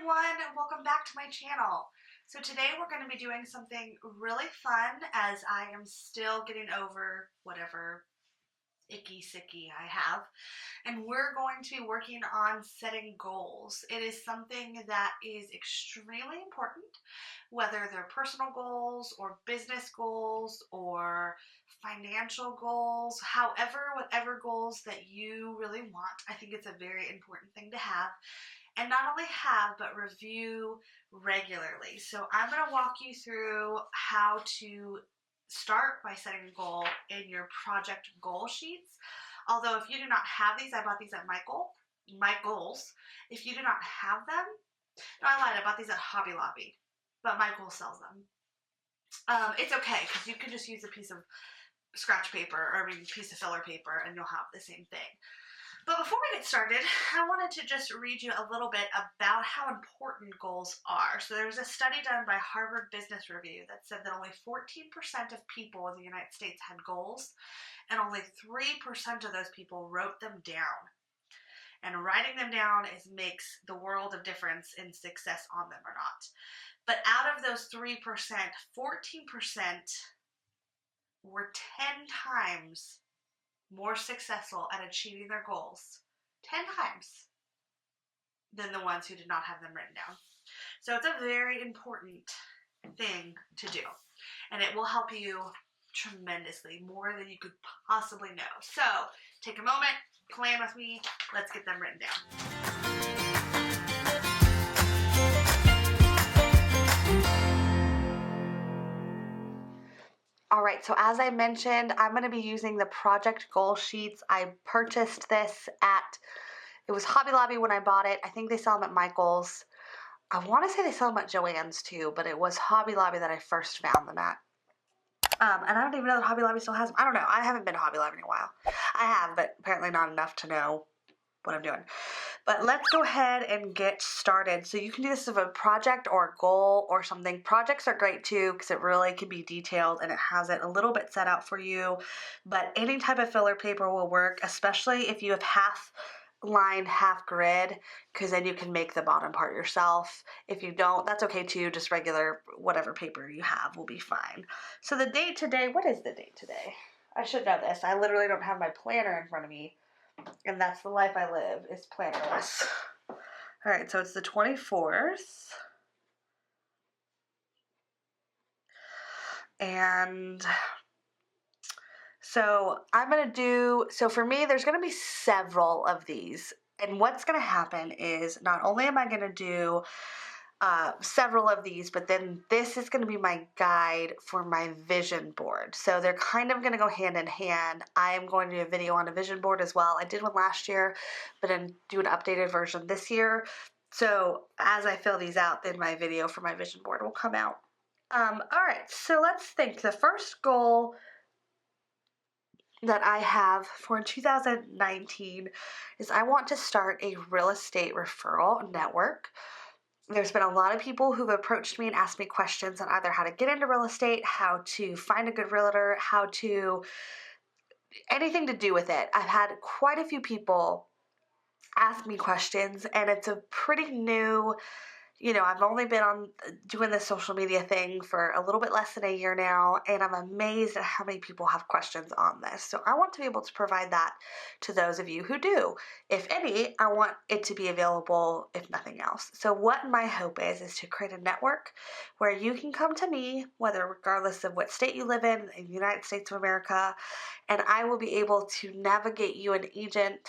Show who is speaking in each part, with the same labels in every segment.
Speaker 1: everyone, and welcome back to my channel. So today we're going to be doing something really fun as I am still getting over whatever icky sicky I have, and we're going to be working on setting goals. It is something that is extremely important, whether they're personal goals or business goals or financial goals, whatever goals that you really want. I think it's a very important thing to have. And not only have, but review regularly. So I'm going to walk you through how to start by setting a goal in your project goal sheets. Although if you do not have these, I bought these at Michael's. If you do not have them, no, I lied, I bought these at Hobby Lobby, but Michael sells them. It's okay, because you can just use a piece of scratch paper, or a piece of filler paper, and you'll have the same thing. But before we get started, I wanted to just read you a little bit about how important goals are. So there was a study done by Harvard Business Review that said that only 14% of people in the United States had goals, and only 3% of those people wrote them down. And writing them down makes the world of difference in success on them or not. But out of those 3%, 14% were 10 times more successful at achieving their goals, 10 times, than the ones who did not have them written down. So it's a very important thing to do, and it will help you tremendously, more than you could possibly know. So take a moment, plan with me, let's get them written down. Alright, so as I mentioned, I'm going to be using the project goal sheets. I purchased this it was Hobby Lobby when I bought it. I think they sell them at Michael's. I want to say they sell them at Joann's too, but it was Hobby Lobby that I first found them at. And I don't even know that Hobby Lobby still has them. I don't know. I haven't been to Hobby Lobby in a while. I have, but apparently not enough to know what I'm doing. But let's go ahead and get started. So you can do this as a project or a goal or something. Projects are great too, because it really can be detailed and it has it a little bit set out for you. But any type of filler paper will work, especially if you have half line, half grid, because then you can make the bottom part yourself. If you don't, that's okay too. Just regular, whatever paper you have will be fine. So the date today, what is the date today? I should know this. I literally don't have my planner in front of me. And that's the life I live, is plannerless. Alright, so it's the 24th. And so so for me, there's going to be several of these. And what's going to happen is not only am I going to do several of these, but then this is going to be my guide for my vision board. So they're kind of going to go hand in hand. I am going to do a video on a vision board as well. I did one last year, but I'm doing an updated version this year. So as I fill these out, then my video for my vision board will come out. All right, so let's think. The first goal that I have for 2019 is I want to start a real estate referral network. There's been a lot of people who've approached me and asked me questions on either how to get into real estate, how to find a good realtor, anything to do with it. I've had quite a few people ask me questions, and it's a pretty new, I've only been doing this social media thing for a little bit less than a year now, and I'm amazed at how many people have questions on this. So I want to be able to provide that to those of you who do. If any, I want it to be available, if nothing else. So what my hope is to create a network where you can come to me, regardless of what state you live in the United States of America, and I will be able to navigate you an agent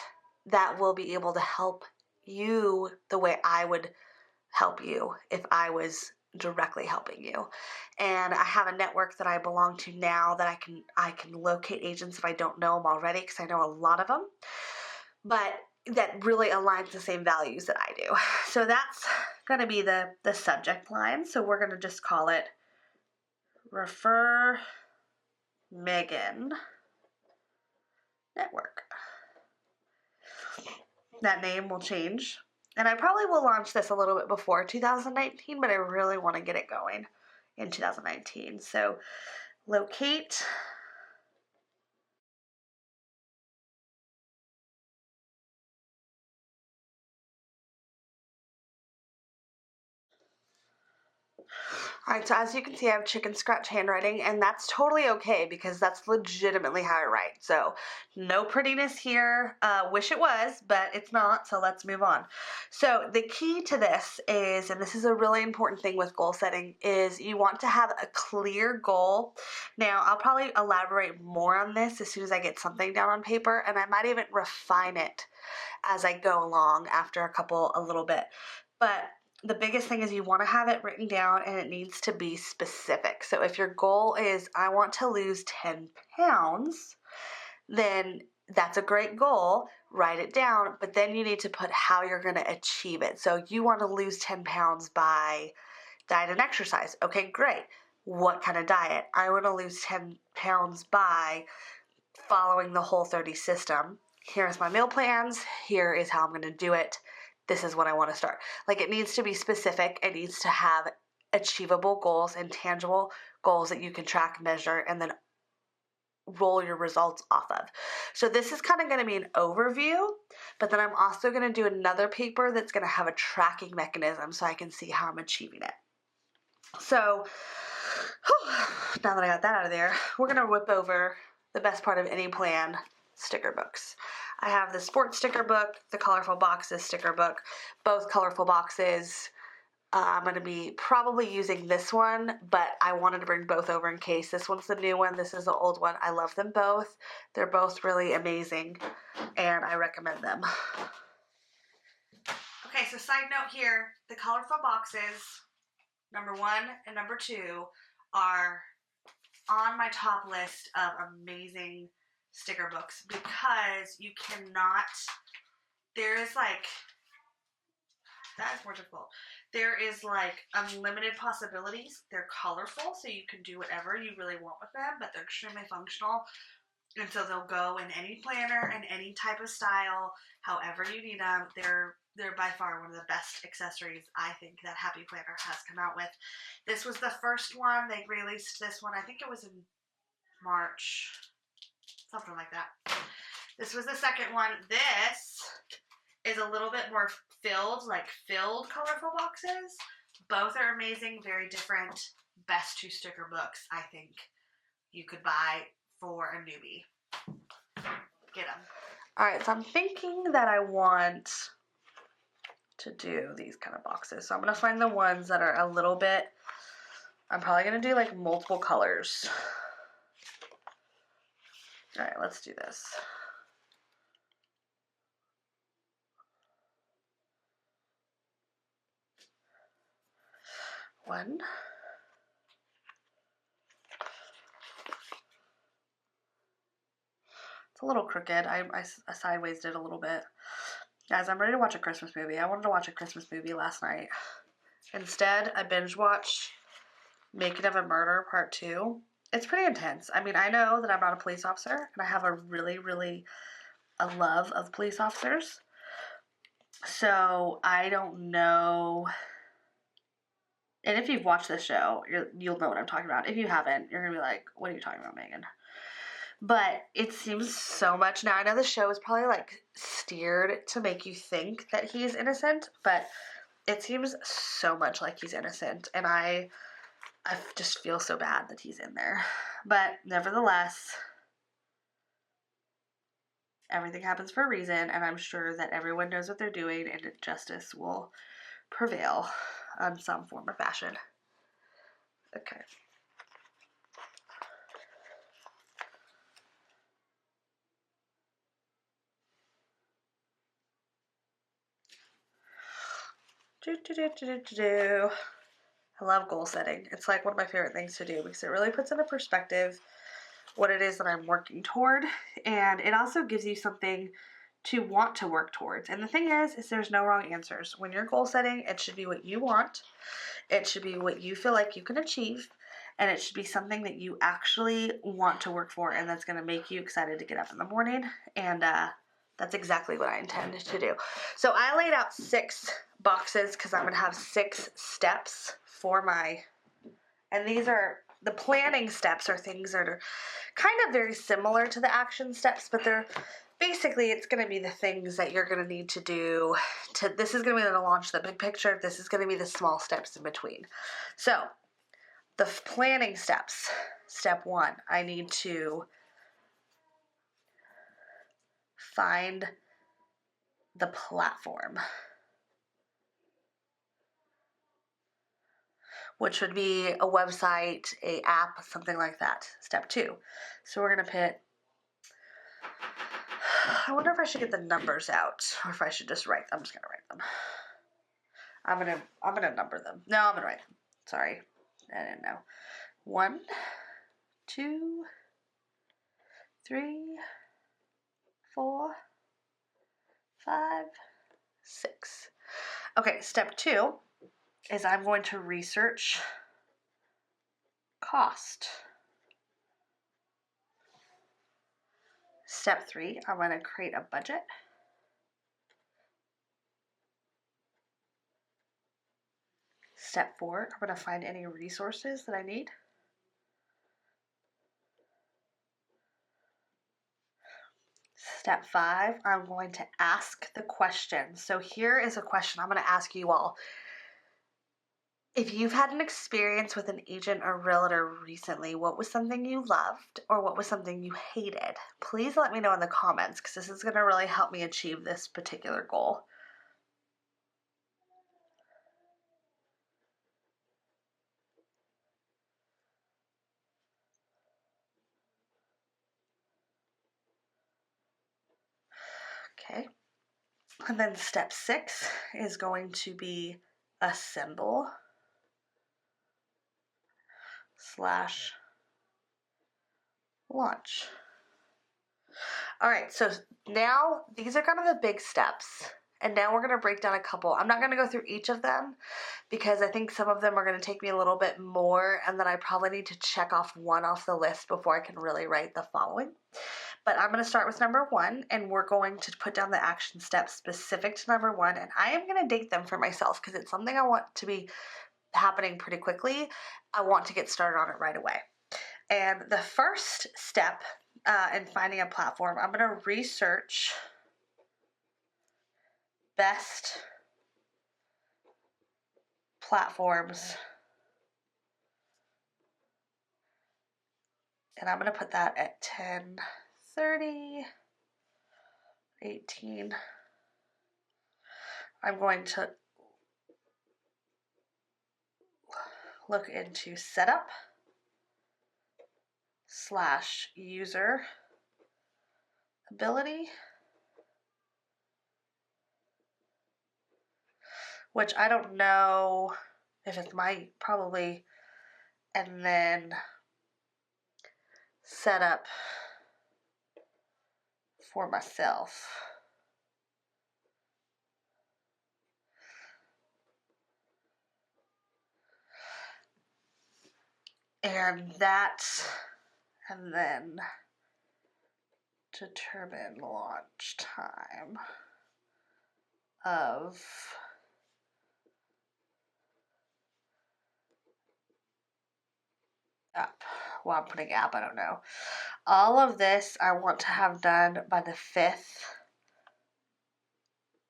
Speaker 1: that will be able to help you the way I would help you if I was directly helping you. And I have a network that I belong to now that I can locate agents if I don't know them already, because I know a lot of them, but that really aligns the same values that I do. So that's going to be the subject line. So we're going to just call it Refer Megan Network. That name will change. And I probably will launch this a little bit before 2019, but I really want to get it going in 2019. So locate Alright, so as you can see, I have chicken scratch handwriting, and that's totally okay because that's legitimately how I write. So no prettiness here. Wish it was, but it's not, so let's move on. So the key to this is, and this is a really important thing with goal setting, is you want to have a clear goal. Now, I'll probably elaborate more on this as soon as I get something down on paper, and I might even refine it as I go along after a little bit. But the biggest thing is you want to have it written down, and it needs to be specific. So if your goal is, I want to lose 10 pounds, then that's a great goal. Write it down, but then you need to put how you're going to achieve it. So you want to lose 10 pounds by diet and exercise. Okay, great. What kind of diet? I want to lose 10 pounds by following the Whole30 system. Here's my meal plans. Here is how I'm going to do it. This is when I want to start. Like, it needs to be specific. It needs to have achievable goals and tangible goals that you can track, measure, and then roll your results off of. So this is kind of going to be an overview, but then I'm also going to do another paper that's going to have a tracking mechanism so I can see how I'm achieving it. So now that I got that out of there, we're going to whip over the best part of any plan, sticker books. I have the sports sticker book, the colorful boxes sticker book, both colorful boxes. I'm going to be probably using this one, but I wanted to bring both over in case. This one's the new one, this is the old one. I love them both. They're both really amazing, and I recommend them. Okay, so side note here, the colorful boxes, number 1 and number 2, are on my top list of amazing sticker books because you cannot, there is like, that is more difficult. There is like unlimited possibilities. They're colorful, so you can do whatever you really want with them, but they're extremely functional. And so they'll go in any planner and any type of style, however you need them. They're by far one of the best accessories I think that Happy Planner has come out with. This was the first one. They released this one, I think it was in March, something like that. This was the second one. This is a little bit more filled colorful boxes. Both are amazing, very different. Best 2 sticker books I think you could buy for a newbie. Get them. Alright, so I'm thinking that I want to do these kind of boxes. So I'm going to find the ones that are a little bit, I'm probably going to do like multiple colors. Alright, let's do this. One. It's a little crooked. I sideways it a little bit. Guys, I'm ready to watch a Christmas movie. I wanted to watch a Christmas movie last night. Instead, I binge watched Making of a Murder Part 2. It's pretty intense. I mean, I know that I'm not a police officer, and I have a love of police officers. So, I don't know. And if you've watched this show, you'll know what I'm talking about. If you haven't, you're going to be like, what are you talking about, Megan? But it seems so much. Now, I know the show is probably like steered to make you think that he's innocent, but it seems so much like he's innocent. And I just feel so bad that he's in there. But nevertheless, everything happens for a reason, and I'm sure that everyone knows what they're doing, and justice will prevail in some form or fashion. Okay. I love goal setting. It's like one of my favorite things to do because it really puts into perspective what it is that I'm working toward, and it also gives you something to want to work towards. And the thing is there's no wrong answers. When you're goal setting, it should be what you want. It should be what you feel like you can achieve, and it should be something that you actually want to work for, and that's going to make you excited to get up in the morning, and that's exactly what I intend to do. So I laid out 6 boxes because I'm going to have 6 steps for and these are, the planning steps are things that are kind of very similar to the action steps, but they're basically, it's going to be the things that you're going to need to do. This is going to be to launch the big picture. This is going to be the small steps in between. So the planning steps. Step 1, I need to find the platform, which would be a website, a app, something like that. Step 2. So we're gonna put, I wonder if I should get the numbers out or if I should just write them. I'm just gonna write them. I'm gonna number them. No, I'm gonna write them. Sorry, I didn't know. 1, 2, 3, 4, 5, 6. Okay, step 2 is I'm going to research cost. Step 3, I'm going to create a budget. Step 4, I'm going to find any resources that I need. Step 5, I'm going to ask the question. So here is a question I'm going to ask you all. If you've had an experience with an agent or realtor recently, what was something you loved or what was something you hated? Please let me know in the comments because this is going to really help me achieve this particular goal. Okay, and then step 6 is going to be assemble / launch. All right, so now these are kind of the big steps. And now we're going to break down a couple. I'm not going to go through each of them because I think some of them are going to take me a little bit more, and then I probably need to check off one off the list before I can really write the following. But I'm going to start with number 1, and we're going to put down the action steps specific to number 1, and I am going to date them for myself because it's something I want to be happening pretty quickly. I want to get started on it right away. And the first step in finding a platform, I'm going to research best platforms, and I'm going to put that at 10:30, 18. I'm going to look into setup / user ability, which I don't know if it's probably, and then setup for myself. And then determine launch time of app. Well, I'm putting app, I don't know. All of this I want to have done by the 5th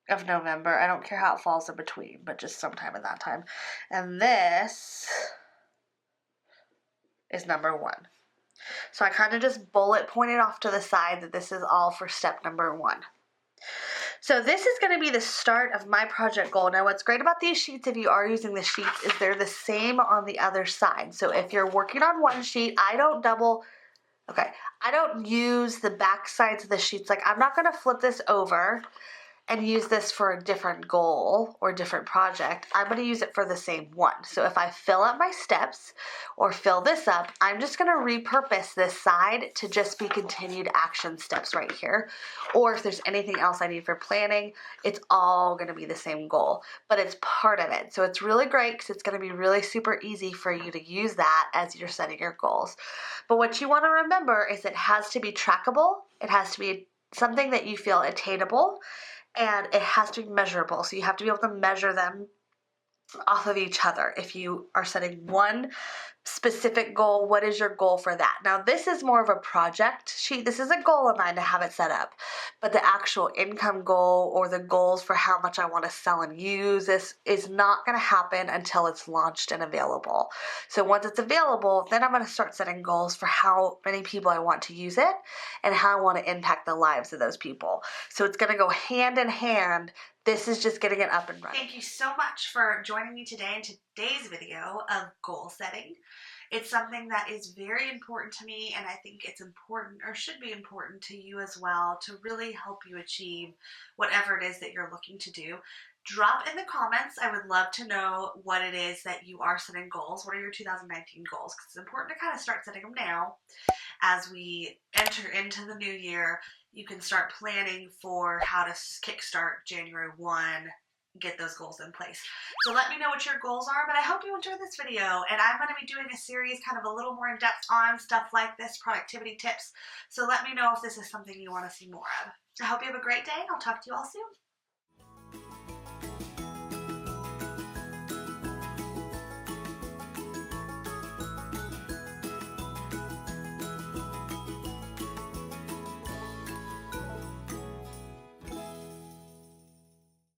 Speaker 1: of November. I don't care how it falls in between, but just sometime in that time. And this is number 1. So I kind of just bullet pointed off to the side that this is all for step number 1. So this is going to be the start of my project goal. Now what's great about these sheets, if you are using the sheets, is they're the same on the other side. So if you're working on one sheet, I don't use the back sides of the sheets. Like, I'm not going to flip this over and use this for a different goal or different project. I'm going to use it for the same one. So if I fill up my steps or fill this up, I'm just going to repurpose this side to just be continued action steps right here. Or if there's anything else I need for planning, it's all going to be the same goal, but it's part of it. So it's really great because it's going to be really super easy for you to use that as you're setting your goals. But what you want to remember is it has to be trackable. It has to be something that you feel attainable. And it has to be measurable. So you have to be able to measure them off of each other. If you are setting one specific goal, what is your goal for that? Now, this is more of a project sheet. This is a goal of mine to have it set up, but the actual income goal or the goals for how much I want to sell and use this is not going to happen until it's launched and available. So once it's available, then I'm going to start setting goals for how many people I want to use it and how I want to impact the lives of those people. So it's going to go hand in hand. This is just getting it up and running. Thank you so much for joining me today in today's video of goal setting. It's something that is very important to me, and I think it's important, or should be important to you as well, to really help you achieve whatever it is that you're looking to do. Drop in the comments. I would love to know what it is that you are setting goals. What are your 2019 goals? Because it's important to kind of start setting them now. As we enter into the new year, you can start planning for how to kickstart January 1, get those goals in place. So let me know what your goals are, but I hope you enjoyed this video, and I'm going to be doing a series kind of a little more in-depth on stuff like this, productivity tips. So let me know if this is something you want to see more of. I hope you have a great day, and I'll talk to you all soon.